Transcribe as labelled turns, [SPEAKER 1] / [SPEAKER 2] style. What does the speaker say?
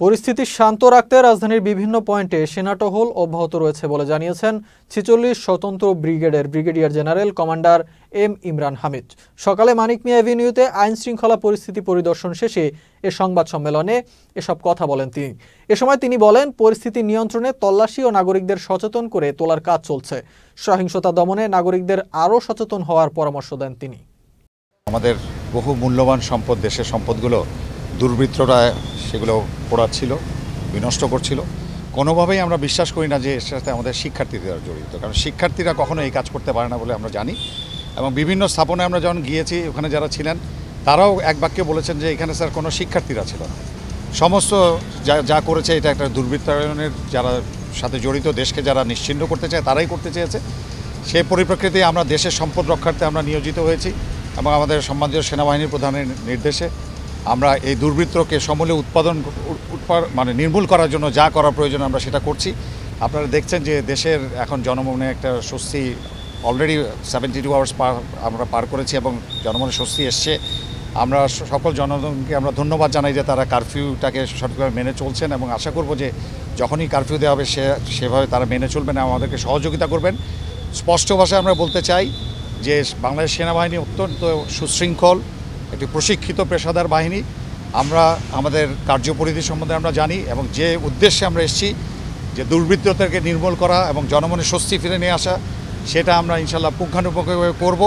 [SPEAKER 1] পরিস্থিতি শান্ত রাখতে রাজধানীর বিভিন্ন পয়েন্টে সেনা টহল অব্যাহত রয়েছে বলে জানিয়েছেন ৪৬ স্বতন্ত্র ব্রিগেডের brigadier general commander M Imran Hamid. সকালে মানিক মিয়া এভিনিউতে আইন শৃঙ্খলা পরিস্থিতি পরিদর্শন শেষে এ সংবাদ সম্মেলনে এসব কথা বলেন তিনি। এ সময় তিনি বলেন, পরিস্থিতি নিয়ন্ত্রণে তল্লাশি ও নাগরিকদের সচেতন করে তোলার কাজ চলছে। সহিংসতা দমনে নাগরিকদের আরও সচেতন হওয়ার পরামর্শ দেন তিনি।
[SPEAKER 2] আমাদের বহু মূল্যবান সম্পদ, দেশের সম্পদগুলো দুর্বৃত্তরা সেগুলো পোড়াচ্ছিল, বিনষ্ট করছিল। কোনোভাবেই আমরা বিশ্বাস করি না যে এর সাথে আমাদের শিক্ষার্থীরা জড়িত, কারণ শিক্ষার্থীরা কখনো এই কাজ করতে পারে না বলে আমরা জানি। এবং বিভিন্ন স্থাপনায় আমরা যখন গিয়েছি, ওখানে যারা ছিলেন তারাও এক বাক্যে বলেছেন যে এখানে স্যার কোনো শিক্ষার্থীরা ছিল না, সমস্ত যা করেছে এটা একটা দুর্বৃত্তায়নের যারা সাথে জড়িত, দেশকে যারা নিশ্চিহ্ন করতে চায় তারাই করতে চেয়েছে। সেই পরিপ্রেক্ষিতে আমরা দেশের সম্পদ রক্ষার্থে আমরা নিয়োজিত হয়েছি এবং আমাদের সম্মানীয় সেনাবাহিনীর প্রধানের নির্দেশে আমরা এই দুর্বৃত্তকে সমূলে নির্মূল করার জন্য যা করা প্রয়োজন আমরা সেটা করছি। আপনারা দেখছেন যে দেশের এখন জনমনে একটা স্বস্তি, অলরেডি 72 আওয়ার্স আমরা পার করেছি এবং জনমনে স্বস্তি এসছে। আমরা সকল জনগণকে আমরা ধন্যবাদ জানাই যে তারা কারফিউটাকে সঠিকভাবে মেনে চলছেন এবং আশা করব যে যখনই কারফিউ দেওয়া হবে সেভাবে তারা মেনে চলবেন এবং আমাদেরকে সহযোগিতা করবেন। স্পষ্ট ভাষায় আমরা বলতে চাই যে বাংলাদেশ সেনাবাহিনী অত্যন্ত সুশৃঙ্খল একটি প্রশিক্ষিত পেশাদার বাহিনী। আমরা আমাদের কার্যপরিধি সম্বন্ধে আমরা জানি এবং যে উদ্দেশ্যে আমরা এসেছি যে দুর্বৃত্তদেরকে নির্মূল করা এবং জনমনে স্বস্তি ফিরে নিয়ে আসা, সেটা আমরা ইনশাল্লাহ পুঙ্খানুপুঙ্খভাবে করব।